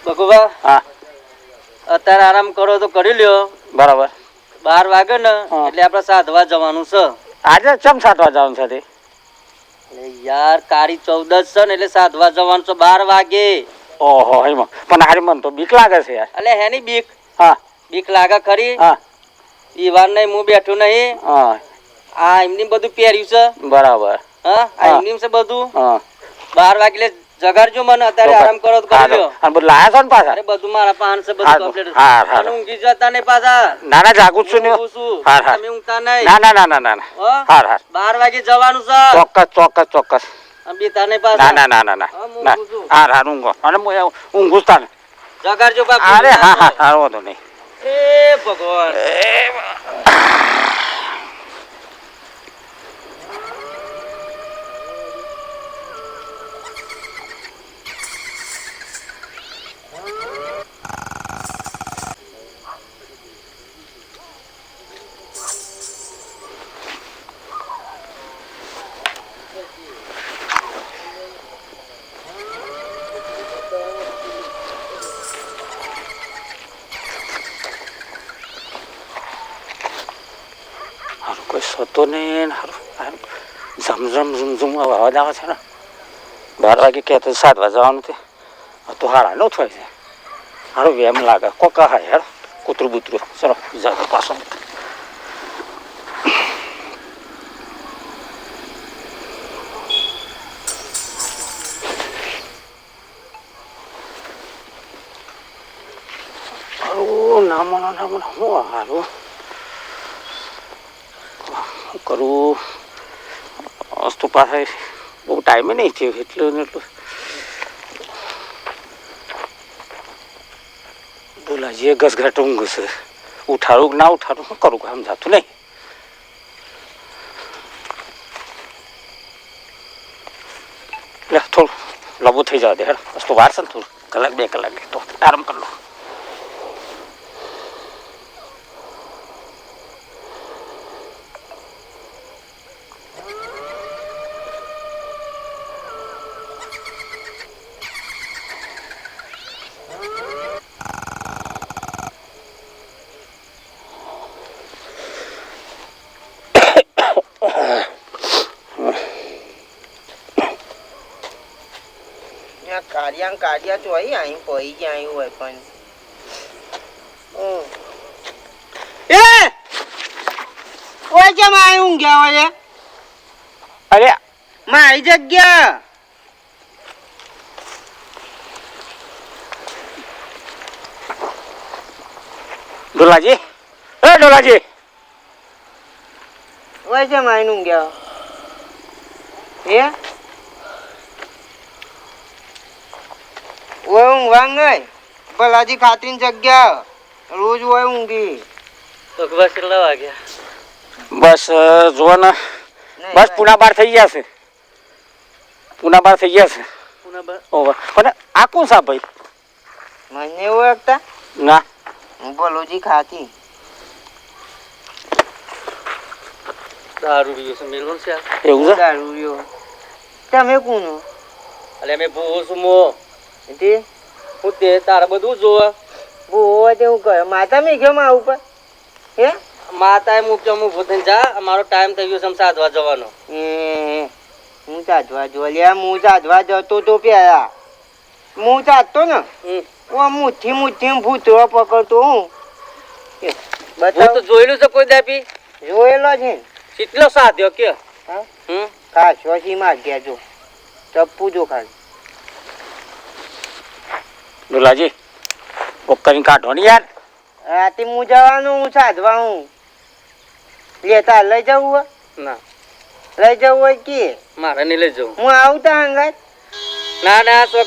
ભગવા હા અત્યારે આરામ કરો તો કરી લ્યો. બરાબર 12 વાગે ને એટલે આપણે સાધવા જવાનું છે. આજે ચમ સાટવા જવાનું છે તે? યાર કાળી 14 છે ને એટલે સાધવા જવાનું છે 12 વાગે. ઓહો એમાં પણ હારી મન તો બીક લાગે છે યાર. એટલે હેની બીક? હા બીક લાગે ખરી? હા ઈવાન નહીં હું બેઠો નહીં. હા આ એમની બધું પહેર્યું છે. બરાબર હા આ એમની છે બધું. હા 12 વાગે એટલે જગાડજો મને. અત્યારે આરામ કરો તો કરી લ્યો. અને બધું લાયા છો ને પાછા? અરે બધું મારા પાન છે બધું કમ્પ્લીટ. હા હા અને ઊંઘી જતા નહીં પાછા. ના ના જાગું છું ને. હા હા તમે ઊંઘતા નહીં. ના ના ના ના ના હા હા 12 વાગે જવાનું છે. ચોક્કસ ચોક્કસ ચોક્કસ. બીતા નહીં પાછા. ના ના ના ના ના હા હા ઊંઘો અને હું ઊંઘું જ ને. જગાડજો બાપુ. અરે હા હા હા વાંધો નહીં. એ ભગવાન કોઈ સોતો નહીં ઝમઝમ ઝુમઝુમ અવાજ આવે છે ને. 12 વાગે કહેતો 7 વાગે જવાનું છે તો હારા ન થાય છે. હારું વેમ લાગે કોકા હા યાર કૂતરું બૂતરું. ચલો બીજા પાછો નામો હું હારું શું કરું? વસ્તુ પાસે બહુ ટાઈમે નહીં થયો એટલું ને એટલું. બોલાજીએ ઘસઘાટ ઊંઘ છે. ઉઠાડું ના ઉઠાડું શું કરું કામ જાતું નહીં. લે થોડું લાંબુ થઈ જવા દે હેડ. વસ્તુ વાર છે ને થોડું કલાક 2 કલાક તો આરામ કરી લો. કાઢ્યા તો અહીં પડી ગયા હોય પણ ઓય કેમ અહીં ઊંઘ્યા હોય? અરે મારી જગ્યા ડોલાજી એ ડોલાજી ઓય કેમ અહીં ઊંઘ્યા હે? ઓય ઊંઘવા નહીં ભલાજી ખાતીની જગ્યા રોજ હોય ઊંઘી. ભગવા કેટલા વાગ્યા? બસ જુઓ ને બસ પૂના 12 થઈ ગયા છે. પૂના 12 થઈ ગયા છે. ઓહો પણ આ કોણ સા ભાઈ? મને ઓળખતા? ના હું ભલોજી ખાતી. દારૂ રહ્યો છે મેલવન છે. એવું છે? દારૂ રહ્યો. તમે કોનો? અલે અમે ભૂવો છું મો. તે હું તે તારે બધું જોવે. બહુ તે હું કહે માતા મેં કેમ આવું પર હે? માતાએ મૂક્યો હું ભૂતને જા અમારો ટાઈમ થઈ ગયો છે સાધવા જવાનો. હું સાધવા જો લ્યા હું સાધવા જતો તો પેલા હું સાધતો ને હું મુઠ્ઠી ભૂતરો પકડતો હું. બતાવ તો જોયેલું છે કોઈ દાપી? જોયેલો છે. કેટલો સાધ્યો કે? ખાસો સી માં ગયા જો ચપ્પુ જો ખાલી. ડોલાજી કોક કરીને કાઢો ને યાર. રાતે હું જવાનું હું સાધવા હું લેતા લઈ જવું ના લઈ જવું હોય કે મારે નહીં લઈ જવું. હું આવતા અંગાત. ના ના તો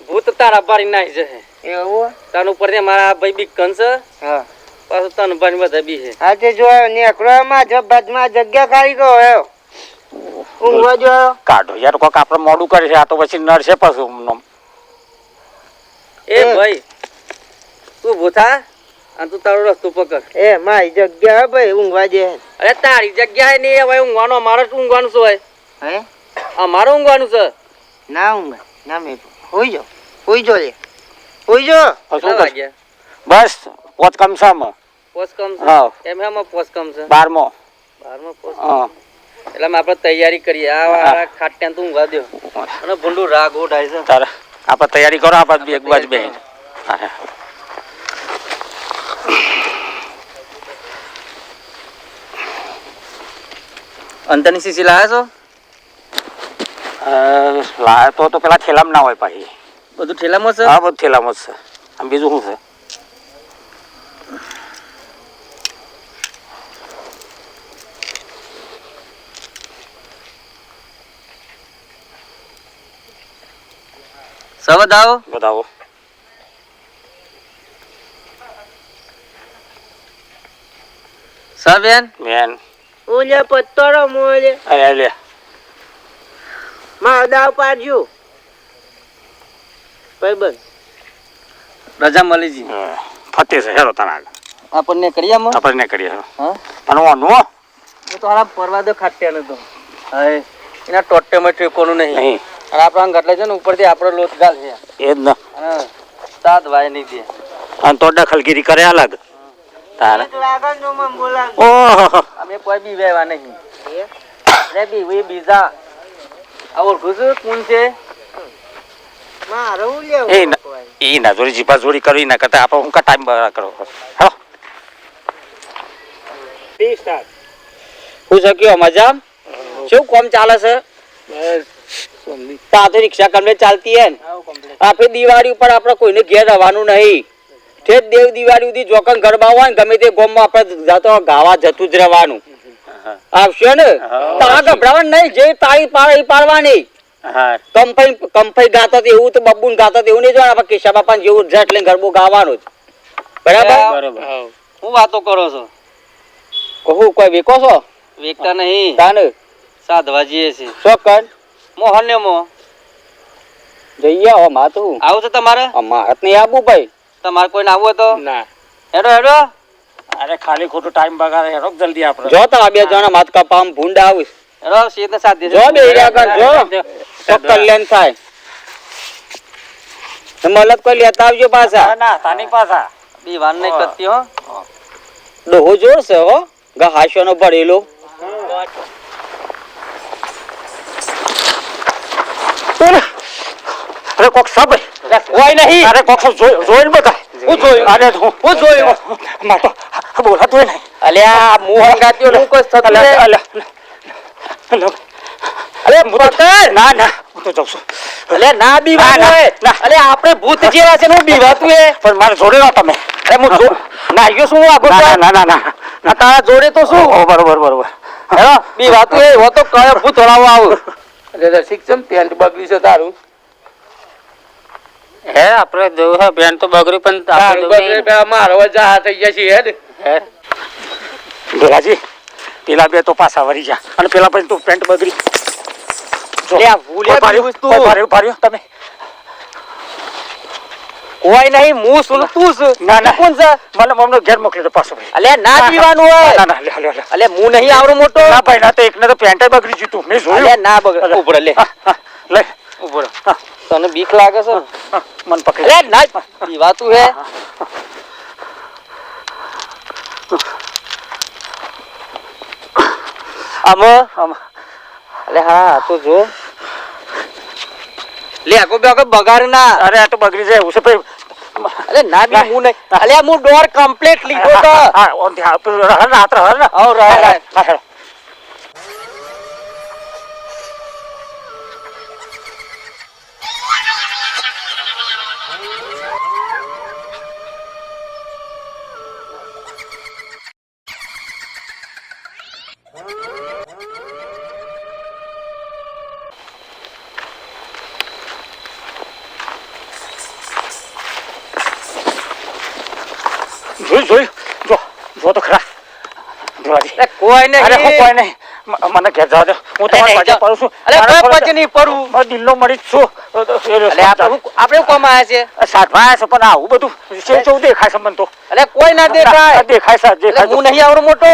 ભૂત તારા પાડી નાખી જશે. એવું તન ઉપર મારા ભાઈ બી કંસ. હા પાછું તન પાણી બધા બી છે. આજે જો નેકળો માં જબમાં જગ્યા ખાલી ગયો ઊંઘવા જો કાઢો યાર કોક આપણે મોડું કરે છે. આ તો પછી નડશે પાછું. એ ભાઈ તું ભૂથા અને તું તારો રસ્તો પકડ. એ મારી જગ્યા ભાઈ ઊંઘવા દે. અરે તારી જગ્યા નહીં હવે ઊંઘવાનો. અમારે શું ઊંઘવાનું છે હોય? હે અમારે ઊંઘવાનું છે. ના ઊંઘ ના મેં હોઈ જો લે હોઈ જો કેટલા વાગ્યા બસ પોચ કમસામાં પોસ કમ છે હા. એમ હેમાં પોસ કમ છે 12મો 12માં પોસ હા એટલે આપણે તૈયારી કરીએ આ ખાટ્યાને તું ઊંઘવા દો અને ભૂંડું રાગ ઓઢાય છે તારે આપણે તૈયારી કરો આપણે એક બાજુ બેન અંતરની સીસી લાવ્યા છો લાય તો પેલા થેલામાં ના હોય પાછી બધું ઠેલામાં છે હા બધું થેલામાં જ છે આમ બીજું શું છે સવદ આવો બતાવો સબેન બેન ઓલે પત્તરો મોલે અરે લે માં દાવ પાડજો ભાઈ બસ રજા મળી જી ફતે છે હેરો તને આપણને કરીએ આમાં આપણે કરીએ હા અને ઓનું હું તો હારા પરવા દો ખાટ્યા નતો હા એના ટોટેમાં ઠેકોનું નહીં નહીં અને આપણા ગટલે છે ને ઉપરથી આપણો લોટ ગાલ છે એ જ ને અને સાત વાય નહીં દે અને તો દખલગીરી કરે અલગ તારે આગળ નો મમ બોલા ઓહો અમે કોઈ બી વેવા નહીં રે બી વે બીજા આ ઓળખું છું કોણ છે મારો એ એ ના જોડી જીપા જોડી કરી ના કરતા આપણે હું કા ટાઈમ બગાડ કરો હો હું શક્યો મજા શું કોમ ચાલે છે તા તો રિક્ષા કમ્પ્લેટ ચાલતી હે આપણે દિવાળી ઉપર આપણે કોઈને ઘેર રહેવાનું નહીં ઠેઠ દેવ દિવાળી સુધી જોકન ગરબા હોય ને ગમે તે ગોમમાં આપણે જાતો ગાવા જતું જ રહેવાનું આવશે ને તારા ગભરાવાનું નહીં જે તાળી પાડે એ પાડવાની હા કંફઈ ગાતા એવું તો બબ્બુન ગાતા એવું નહીં જોવાનું આપણે કેશા બાપા જેવું ઝટ લઈને ગરબો ગાવાનો જ બરાબર બરાબર હું વાતો કરો છો કહું કોઈ વેકો છો વેકતા નહીં તાને સાધવા જઈએ છે ચોકન મોહન ને મો જઈએ હો માતું આવું છે તમારે અમાર નહીં આવું ભાઈ તમારે કોઈ ના આવું તો ના હેડો હેડો અરે ખાલી ખોટું ટાઈમ બગાડે હેરો જલ્દી આપણે જો તો આ બે જણા માત કપામ ભૂંડા આવીશ હેડો સીધે સાથ જો બે આગળ જો તો કલ્યાણ થાય મલત કોઈ લેતા આવજો પાછા ના તાની પાછા દીવાન નહીં કરતી હો ડોહો જોર છે હો ગા હાસ્યોનો ભરેલો અરે કોક સબ કોઈ નહીં અરે કોક જોઈને બતા હું જોયું અરે હું જોયું માતો બોલા તું નહીં અલ્યા મોહન ગાત્યો હું કોઈ સત અરે પકડ ના ના હું તો જાઉં છું અલે ના બીવાનું હોય અલે આપણે ભૂત જેવા છે હું બીવાતું હે પણ મારે જોડે ના તમે અરે હું જો ના આયો શું આગો ના ના ના ના ના તારા જોડે તો શું ઓ બરોબર બરોબર હેલો બીવાતું હે હો તો કયો ભૂત ઓળાવો આવું અરે શિક્ષમ પેન્ટ બગડ્યું છે તારું હે આપણે જોયું હે બેન તો બગડ્યું પણ તારું બગડે પેલા મારો જા થઈ જશે હે ભેલાજી પેલા બે તો પાછા વળી જા અને પેલા પછી તું પેન્ટ બગડી લે આ ભૂલે વસ્તુ પાર્યો તમે કોઈ નહીં હું સુન તું છે ના ના કોણ છે મને મમ્મનો ઘેર મોકલી દો પાછો ભાઈ અલે ના બીવાનું હોય ના ના લે લે અલે હું નહીં આવરો મોટો ના ભાઈ ના તો એકને તો પેન્ટ બગડી જીતું મેં અલે જોયું ના બગડ ઉપર લે લે ઉપર તને બીક લાગે છે મન પકડી અરે ના બીવાતું હે આમ અલે હા તો જો લે આગો બે આગો બગાડ ના અરે આ તો બગડી જાય ઉસે ભાઈ અલે ના બી હું નહીં અલે હું ડોર કમ્પ્લીટ લીધો તો હા ઓન થી રાત રહે ને આવ રહે જોઈ જો જો તો ખરા જોવાજી કોઈ નહીં અરે હું કોઈ નહીં મને ઘેર જવા દે હું તમારા પાછળ પડું છું અલે કોઈ પછી નહીં પડું મારો દિલનો મરી છું અલે આપણે કોમ આયા છે સાઠવા છે પણ આવું બધું ચેવ દેખાય છે મને તો અલે કોઈ ના દેખાય દેખાય છે દેખાય હું નહીં આવડો મોટો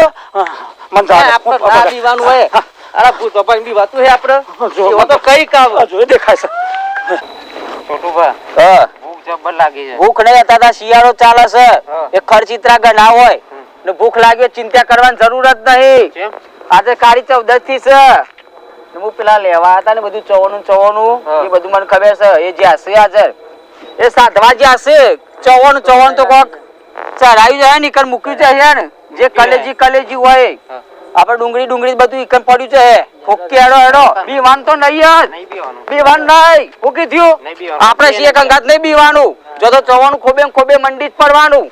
મન જવા આપણે ના દીવાનું હોય અરે ભૂત બાપા બી વાતું હે આપણે જો તો કઈ કાવ જો દેખાય છે છોટુભા હા ભૂખ જબર લાગી છે. ભૂખ નહીં હતા શિયાળો ચાલે છે એ ખર્ચિત્રા ગણા હોય ને ભૂખ લાગી ચિંતા કરવાની જરૂર જ નહીં. આજે કાળી 14 થી છે. હું પેલા લેવા હતા ને બધું ચવાનું એ બધું મને ખબર છે. એ જે હશે હાજર એ સાધવા જે હશે ચવાનું તો કોક ચડાવી જાય ને ઈકન મૂક્યું છે ને જે કલેજી હોય આપણે ડુંગળી બધું ઈકન પડ્યું છે ફોકી હેડો બીવાન તો નહીં જ બીવાન નહીં ફૂકી થયું આપણે છીએ કંગાત નહીં બીવાનું જો તો ચવાનું ખોબે મંડી જ પડવાનું.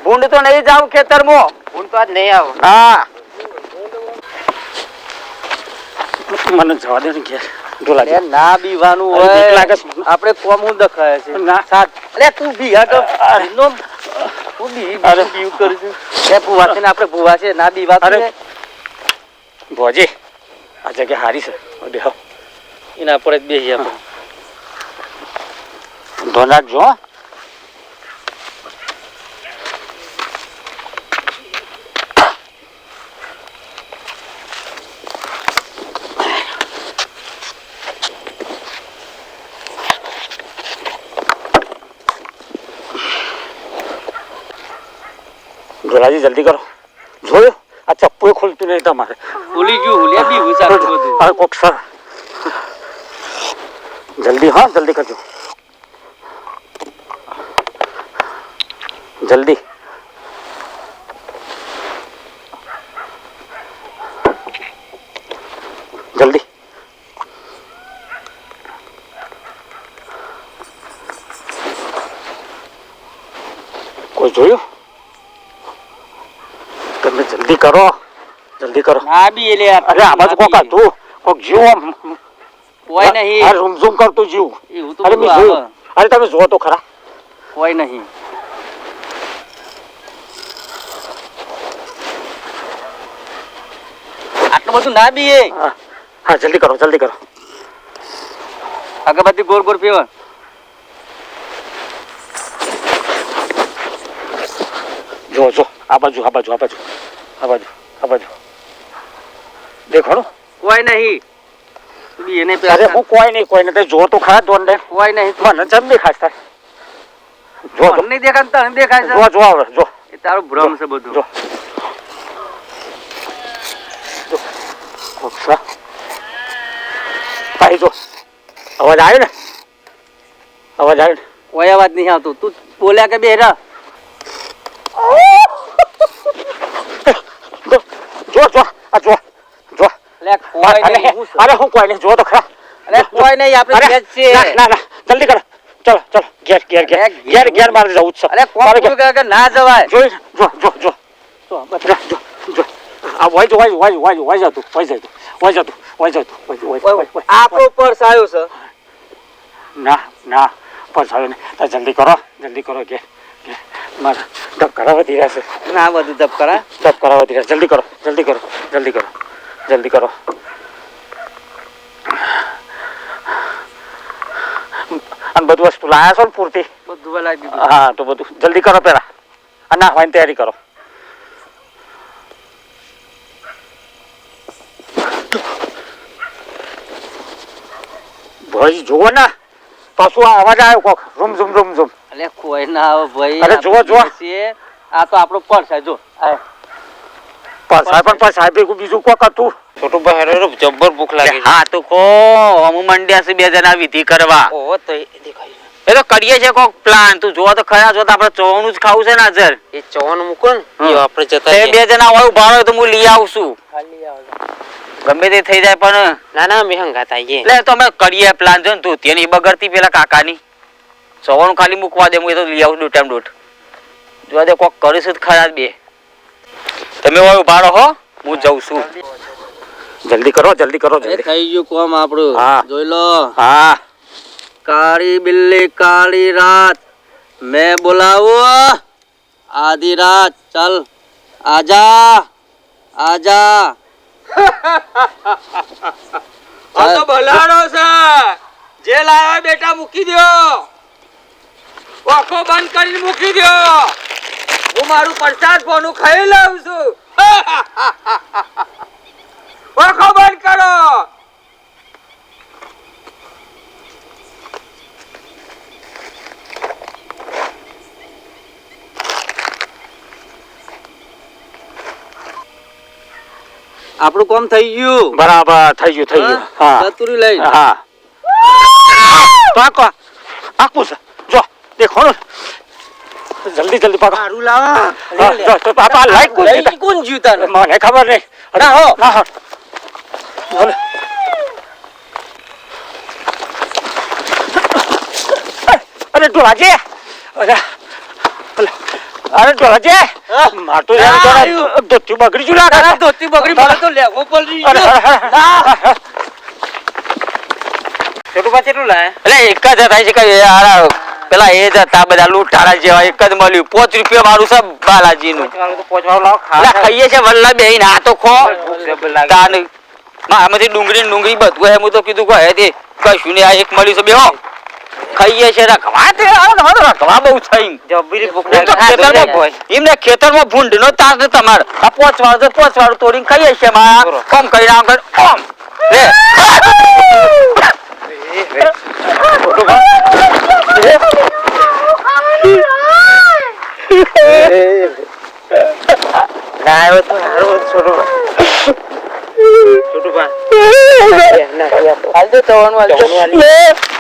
ભૂંડ તો નહીં જાવ ખેતરમાં. ભૂંડ તો આજ નહીં આવો. હા મને જવા દે ને ઘેર અરે ના બીવાનું હોય આપણે કોમ હું દખાય છે ના સાત અરે તું બીયા તો નો તું બીવ કરીશું એ ભૂવા છે ને આપણે ભૂવા છે ના બીવા અરે ભોજી આ જગ્યા હારી છે બેહો એના પર જ બેસી આપણે ધોનાક જો ધોલાજી જલ્દી કરો. જોયું આ ચપ્પુ ખુલતું નહીં તમારે. ભૂલી ગયું હુલિયા બી વિચાર બધું આ કોક સર જલ્દી હા જલ્દી કરજો જલ્દી. જલ્દી કોઈ જોયું? તમે જલ્દી કરો ના બી લે અરે આ બાજુ કોક હતું કોક જીવ કોઈ નહીં આ રૂમઝૂમ કરતું જીવ. એવું તો અરે મેં જોયું. અરે તમે જુઓ તો ખરા. કોઈ નહીં આટલું બધું ના બી હા જલ્દી કરો અગરબત્તી ગોળ પીવા જો આ બાજુ દેખો કોઈ નહીં તું બી એને અરે હું કોઈ નહીં તે જો તો ખરા દોન દે કોઈ નહીં મને જમ દેખાય થાય. જો નહીં દેખાય તને દેખાય છે હવે જો એ તારો ભ્રમ છે બધું જો કોક્ષા ભાઈ જો અવાજ આવ્યો ને કોઈ અવાજ નહીં આવતો તું બોલ્યા કે બેરા જો અરે હું કોઈ નહીં જો તો ખરા. અરે કોઈ નહીં આપણે ભેજ છે ના જલ્દી કરો ચલો ઘેર મારે જવું છે. અરે કોણ કે ના જવાય જોઈ જો આ વાઈ જતું આપણો પર્સ આવ્યો છે ના પર્સ આવ્યો ને જલ્દી કરો કે મારા ધબ કરાવવા દઈ રહ્યા છે. ના બધું ધબ કરાવવા દઈ રહ્યા. જલ્દી કરો અને બધું વસ્તુ લાયા છો ને પૂરતી બધું લાવી દીધું. હા તો બધું જલ્દી કરો પેલા અને નાખવાની તૈયારી કરો. ભાઈ જુઓ ને પાછું આ અવાજ આવ્યો કોક રૂમ અરે કોઈ ના આવે ભાઈ અરે જુઓ આ તો આપણો પર્સ છે જો પણ સાહેબ બીજું કોક હતું. છોટું ભાઈ જબ્બર ભૂખ લાગી હા તો કો અમુ મંડ્યા છે 2 જણા વિધિ કરવા. ઓહો તો દેખાય એ તો કરીએ છે કોક પ્લાન. તું જો તો ખરા જો તો આપણે ચવાનું જ ખાવું છે ને હાજર એ ચવાનું મૂકો ને એ આપણે જતા 2 જણા હોય ઉભા હોય તો હું લઈ આવશું. ગમે તે થઈ જાય પણ ના મેં હંગાત આવીએ એટલે તો અમે કરીએ પ્લાન. જો ને તું તેની બગડતી પેલા કાકાની ચવાનું ખાલી મૂકવા દે હું એ તો લઈ આવું દોટ જો દે કોક કરીશું જ ખરા. 2 તમે હોય ઉભા રહો હું જઉં છું. જલ્દી કરો થઈ ગયું કોમ આપણું. હા. જોઈ લો હા કાળી બિલ્લી કાળી રાત मैं बुलाऊं आधी रात चल आजा आजा આ તો ભલાડો છે જે લાયા બેટા મૂકી દ્યો આંખો બંધ કરીને મૂકી દ્યો હું મારું પ્રસાદ કોનું ખાઈ લઉં છું આંખો બંધ કરો આપણું કામ થઈ ગયું. બરાબર થઈ ગયું હા ચતુરી લઈ હા પાકો આકું છે જો દેખો ને જલ્દી પાકો સારું લાવો હા, જો તો પાપા લાઈક કોણ લઈ કોણ જ્યું તારે? મને ખબર નહીં ના હો. બોલે. અરે ઢોલાજી અરે ઢોલાજી માર તો ધોતી બગડી ગયું લાગે તારા ધોતી બગડી મને તો લેવો પડી અરે, ગયો. અરે, ના. છોટું બા કેટલું લાયા? એટલે એક જ થાય છે કે યાર પેલા એ જ હતા બધા લૂંટારા જેવા એક જ મળ્યું 5 રૂપિયા મારું છે બાલાજી નું ખાઈએ છે વલ્લા બેહીને આ તો ખો તાન આમાંથી ડુંગળી બધું હે હું તો કીધું કે હે તે કશું ને આ એક મળ્યું છે બેહો ખાઈએ છે રખવા તે રખવા બહુ થઈ જબરી ભૂખ એમ તો ખેતરમાં એમને ખેતરમાં ભૂંડનો તાસ ને તમારે આ 5 વાળું તોડીને ખાઈએ છે માં કોમ કરીને આમ કરે ઓમ લે આવ્યો તો હારો છોટો છોટું બા હાલ દે તવાનું હાલ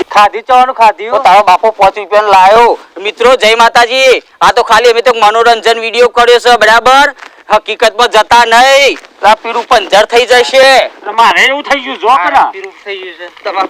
ખાધી ચવાનું ખાધ્યું તારો બાપો 5 રૂપિયા લાયો મિત્રો જય માતાજી આ તો ખાલી અમે તો મનોરંજન વિડીયો કર્યો છે બરાબર હકીકતમાં જતા નહીં આ પીરું પંજર થઈ જશે મારે એવું થઈ ગયું જો કરા પીરું થઈ ગયું છે તમાર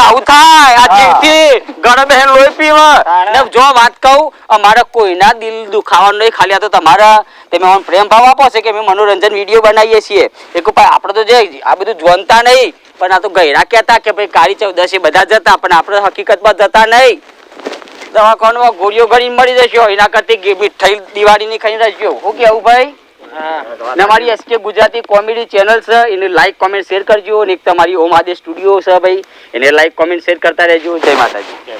આવું થાય આ જીવથી ઘણા બહેન લોહી પીવા ને જો વાત કહું અમારે કોઈના દિલ દુખાવાનું નહીં ખાલી આ તો તમારા તમે અમને પ્રેમ ભાવ આપો છે કે અમે મનોરંજન વિડીયો બનાવીએ છીએ એક ઉપાય આપણે તો જે આ બધું જોનતા નહીં પણ આ તો ગયરા કહેતા કે ભાઈ કાળી ચૌદશી બધા જતા પણ આપણે હકીકતમાં જતા નહીં દવાખાનામાં ગોળીઓ ગળી મળી જશો એના કરતી મીઠાઈ દિવાળીની ખાઈ રહેજો શું કેવું ભાઈ ને અમારી એસકે ગુજરાતી કોમેડી ચેનલ છે એને લાઈક કોમેન્ટ શેર કરજો અને એક તમારી ઓમ આદે સ્ટુડિયો છે ભાઈ એને લાઈક કોમેન્ટ શેર કરતા રહેજો જય માતાજી.